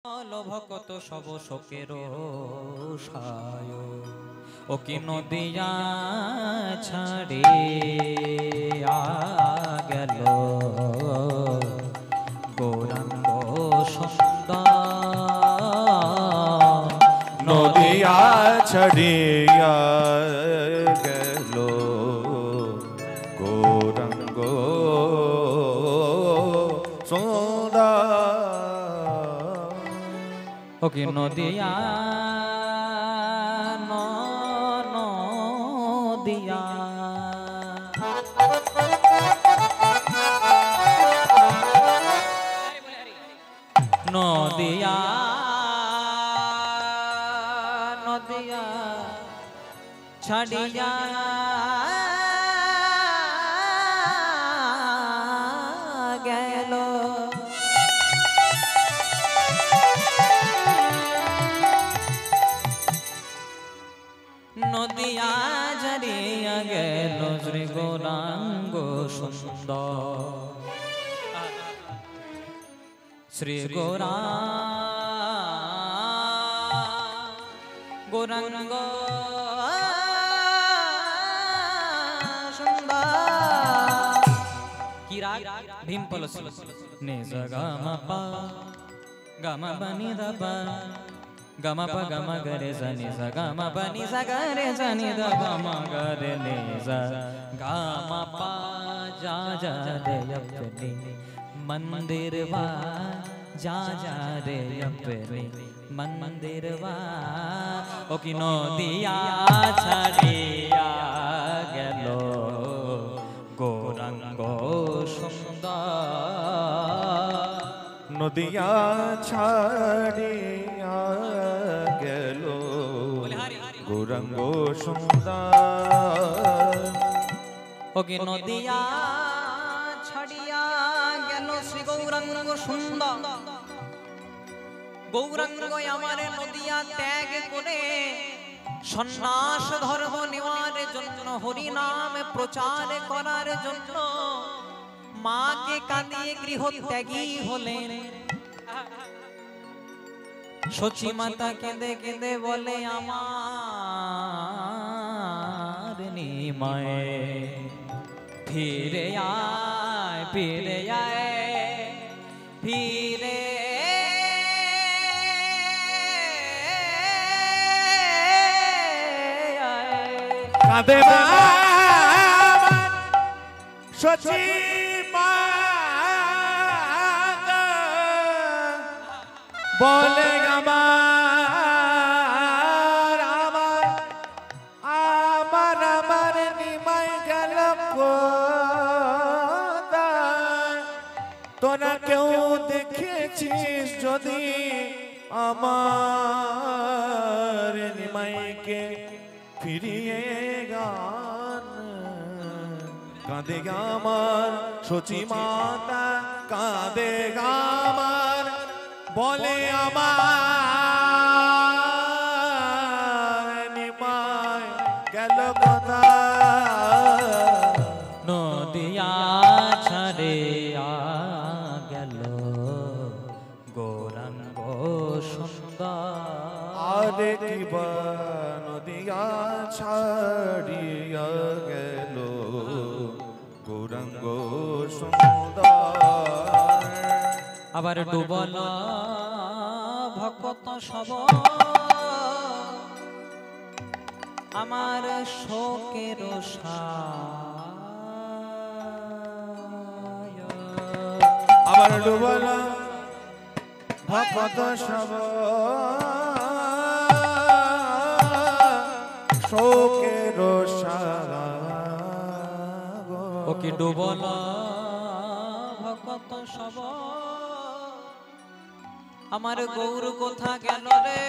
ভকত সব শোকের সায় ও কি নদিয়া ছাড়ে গেল গৌরাঙ্গ সুন্দর নদিয়া ছাড়িয়া গেল গৌরাঙ্গ সুন্দর ও কি নদিয়া নদিয়া নদিয়া নদিয়া ছাড়িয়া গেল নদিয়া ছাড়িয়া গেল শ্রী গৌরাঙ্গ সুন্দর শ্রী গৌরাঙ্গ সুন্দর কি রাগ ভীম পলস নে গা মা পা গা মা পা নি দা পা গা মা পা গা মা গা রে সা নি সা গা মা পা নি সা গা রে সা নি দা গা মা গা রে নে সা গা মা পা जा जा रे अपने मंदिर वा जा जा रे अपने मंदिर वा ओ कि नदिया छाड़िया गेल गौरांग सुंदर নদিয়া ছাড়িয়া গেল গৌরাঙ্গ সুন্দর ও কি নদিয়া ছাড়িয়া গেল শ্রী গৌরাঙ্গ সুন্দর গৌরাঙ্গ আমার নদিয়া ত্যাগ করে সন্ন্যাস ধর্ম নেওয়ার জন্য হরি নাম প্রচার করার জন্য মাকে কাঁদিয়ে গৃহ ত্যাগী হলেন সচি মাতা কেঁদে কেঁদে বলে আমার নিমায় ফিরে আয় ফিরে আয় ফিরে কাঁদে সচি মাতা বলে আমার আমার আমার আমার নিমাই গেল কোথায় তোরা কেউ দেখেছিস যদি আমার নিমাইকে ফিরিয়ে গান কাঁদে আমার সচি মাতা কাঁদে আমার বলে আমার নিমাই গেল কোথায় নদিয়া ছাড়িয়া গেল গৌরাঙ্গ সুন্দর আরে কিবা নদিয়া ছাড়িয়া গেল গৌরাঙ্গ সুন্দর আবার ডুবল ভকত সব আমার শোকের সায় আবার ডুবল ভকত সব শোকের সাগর ও কি ডুবল ভকত সব আমার গৌর কোথা গেল রে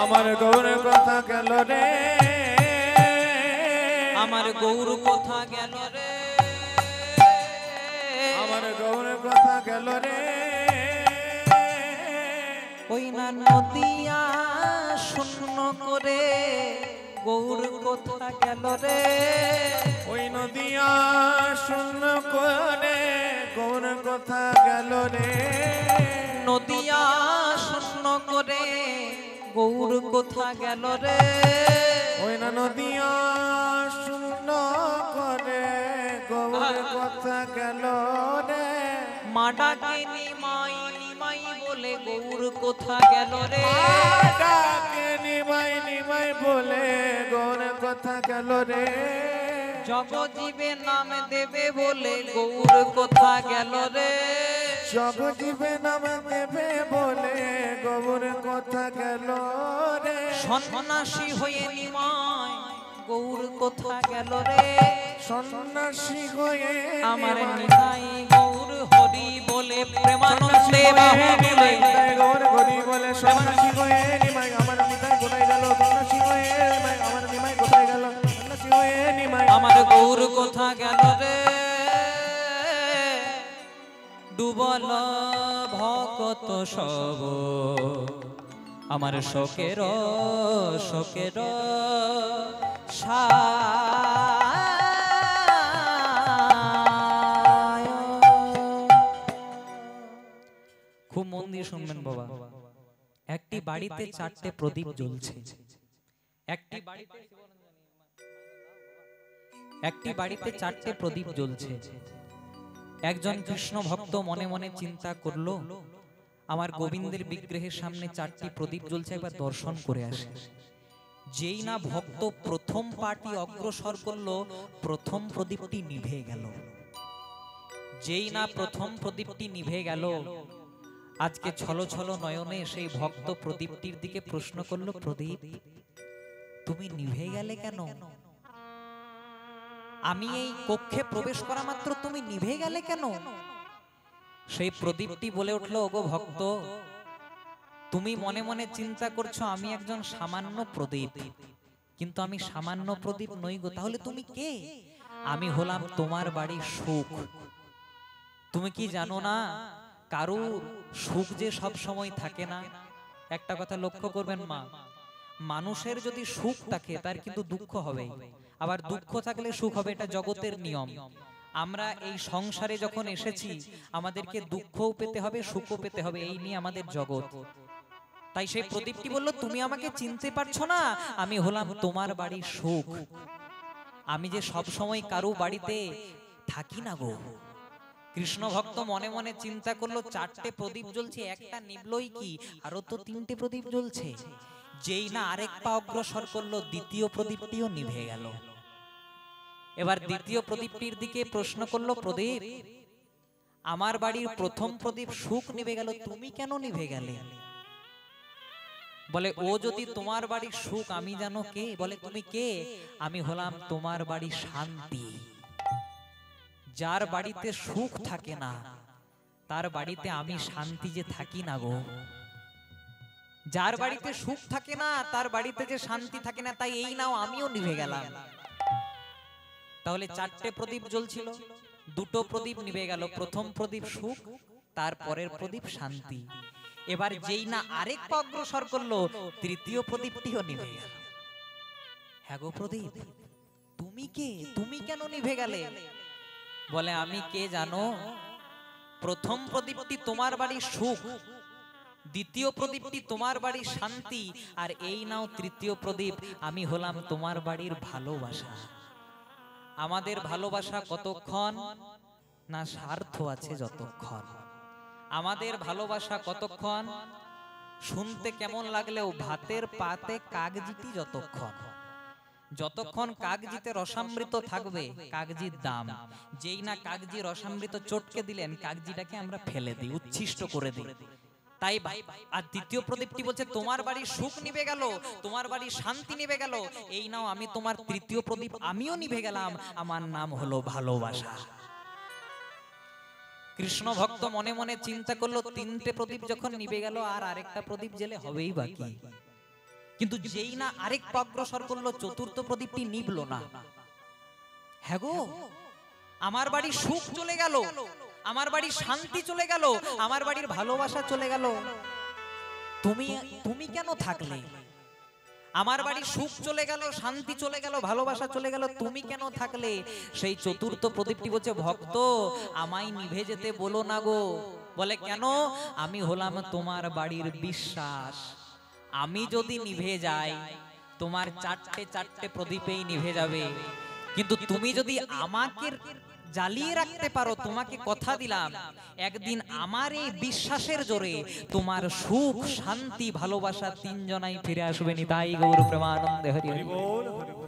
আমার গৌর কথা গেল রে আমার গৌর কোথা গেল রে আমার গৌর কথা গেল রে ওই না নদিয়া শূন্য করে গৌর কোথা গেল রে? ওই নদিয়া শূন্য করে গৌর কোথা গেল রে? নদিয়া শূন্য করে গৌর কোথা গেল রে? ওই না নদিয়া শূন্য করে গৌর কোথা গেল রে? মা ডাকে নিমাই নিমাই বলে গৌর কোথা গেল রে? ডাকে নিমাই নিমাই বলে গৌর কোথা গেল রে? জগজীবে নাম দেবে বলে গৌর কোথা গেল রে? জগজীবে নাম দেবে বলে গৌর কোথা গেল রে? সন্ন্যাসী হয়ে নিমাই গৌর কোথা গেল রে? সন্ন্যাসী হয়ে আমার নিতাই গৌর হরি বলে প্রেমানন্দে বাহু বলে গৌর হরি বলে সন্ন্যাসী হয়ে নিমাই আমার নিতাই কোথায় গেল? সন্ন্যাসী হয়ে নিমাই আমার নিমাই কোথায় গেল? সন্ন্যাসী হয়ে নিমাই আমার গৌর কোথা গেল রে? ডুবল ভকত সব আমার শোকের শোকের সায়। খুব মন দিয়ে শুনবেন বাবা। একটি বাড়িতে 4টে প্রদীপ জ্বলছে। একটি বাড়িতে 4টে প্রদীপ জ্বলছে। একজন কৃষ্ণ ভক্ত মনে মনে চিন্তা করলো, আমার গোবিন্দের বিগ্রহের সামনে 4টি প্রদীপ জ্বলছে, একবার দর্শন করে আসে। যেই না ভক্ত প্রথম পাটি অগ্রসর করলো, প্রথম প্রদীপটি নিভে গেল। যেই না প্রথম প্রদীপটি নিভে গেল, আজকে ছলো ছলো নয়নে সেই ভক্ত প্রদীপটির দিকে প্রশ্ন করলো, প্রদীপ তুমি নিভে গেলে কেন? আমি এই কক্ষে প্রবেশ করা মাত্র তুমি নিভে গেলে কেন? সেই প্রদীপটি বলে উঠলো, ওগো ভক্ত, তুমি মনে মনে চিন্তা করছো আমি একজন সামান্য প্রদীপ, কিন্তু আমি সামান্য প্রদীপ নই গো। তাহলে তুমি কে? আমি হলাম তোমার বাড়ির সুখ। তুমি কি জানো না, কারো সুখ যে সব সময় থাকে না। একটা কথা লক্ষ্য করবেন মা, মানুষের যদি সুখ থাকে তার কিন্তু দুঃখ হবে, আবার দুঃখ থাকলে সুখ হবে, এটা জগতের নিয়ম। আমরা এই সংসারে যখন এসেছি আমাদেরকে দুঃখও পেতে হবে, সুখও পেতে হবে, এই নিয়ে আমাদের জগৎ। তাই সেই প্রদীপটি বলল, তুমি আমাকে চিনতে পারছো না, আমি হলাম তোমার বাড়ির সুখ। আমি যে সব সময় কারো বাড়িতে থাকি না গো। কৃষ্ণ ভক্ত মনে মনে চিন্তা করলো, 4টে প্রদীপ জ্বলছে, একটা নিভলই কি, আরো তো 3টে প্রদীপ জ্বলছে। যেই না আরেক পা অগ্রসর করলো, দ্বিতীয় প্রদীপটিও নিভে গেল। এবার দ্বিতীয় প্রদীপটির দিকে প্রশ্ন করলো, প্রদীপ আমার বাড়ির প্রথম প্রদীপ সুখ নিভে গেল, তুমি কেন নিভে গেলে? বলে, ও যদি তোমার বাড়ির সুখ, আমি জানো কে? বলে, তুমি কে? আমি হলাম তোমার বাড়ির শান্তি। যার বাড়িতে সুখ থাকে না তার বাড়িতে আমি শান্তি যে থাকি না গো। যার বাড়িতে সুখ থাকে না তার বাড়িতে যে শান্তি থাকে না, তাই এই নাও আমিও নিভে গেলাম। তাহলে 4টে প্রদীপ জ্বলছিল, 2টো প্রদীপ নিভে গেল। প্রথম প্রদীপ সুখ, তারপরের প্রদীপ শান্তি। এবার যেই না আরেক পা অগ্রসর করলো, তৃতীয় প্রদীপটিও নিভে গেল। হ্যাঁ গো প্রদীপ, তুমি কে? তুমি কেন নিভে গেলে? বলে, আমি কে জানো? প্রথম প্রদীপটি তোমার বাড়ির সুখ, দ্বিতীয় প্রদীপটি তোমার বাড়ির শান্তি, আর এই নাও তৃতীয় প্রদীপ, আমি হলাম তোমার বাড়ির ভালোবাসা। আমাদের ভালোবাসা কতক্ষণ না স্বার্থ আছে যতক্ষণ। আমাদের ভালোবাসা কতক্ষণ, শুনতে কেমন লাগলেও ভাতের পাতে কাগজিটি যতক্ষণ। যতক্ষণ কাগজিতে রসামৃত থাকবে কাগজির দাম। যেই না কাগজি রসামৃত চটকে দিলেন, কাগজিটাকে আমরা ফেলে দিই, উচ্ছিষ্ট করে দিই। তাই আর দ্বিতীয় প্রদীপটি বলছে, তোমার বাড়ির সুখ নিভে গেল, তোমার বাড়ির শান্তি নিভে গেল, এই নাও আমি তোমার তৃতীয় প্রদীপ, আমিও নিভে গেলাম, আমার নাম হলো ভালোবাসা। কৃষ্ণ ভক্ত মনে মনে চিন্তা করলো, 3টে প্রদীপ যখন নিভে গেল, আর আরেকটা প্রদীপ জ্বেলে হবেই বাকি। কিন্তু যেই না আরেক পা অগ্রসর করলো, 4র্থ প্রদীপটি নিভলো না। হ্যাঁ গো, আমার বাড়ির সুখ চলে গেল, আমার বাড়ির শান্তি চলে গেল, আমার বাড়ির ভালোবাসা চলে গেল, তুমি কেন থাকলে? আমার বাড়ি সুখ চলে গেল, শান্তি চলে গেল, ভালোবাসা চলে গেল, তুমি কেন থাকলে? সেই চতুর্থ প্রদীপটি বলছে, ভক্ত আমায় নিভে যেতে বলো না গো। বলে কেন? আমি হলাম তোমার বাড়ির বিশ্বাস, আমি যদি নিভে যাই তোমার চারটে চারটে প্রদীপেই নিভে যাবে, কিন্তু তুমি যদি আমাকে জ্বালিয়ে রাখতে পারো, তোমাকে কথা দিলাম একদিন আমার এই বিশ্বাসের জোরে তোমার সুখ শান্তি ভালোবাসা তিনজনাই ফিরে আসবে। নিতাই গৌর প্রেমানন্দে হরি হরি। হরি বল, হরি বল।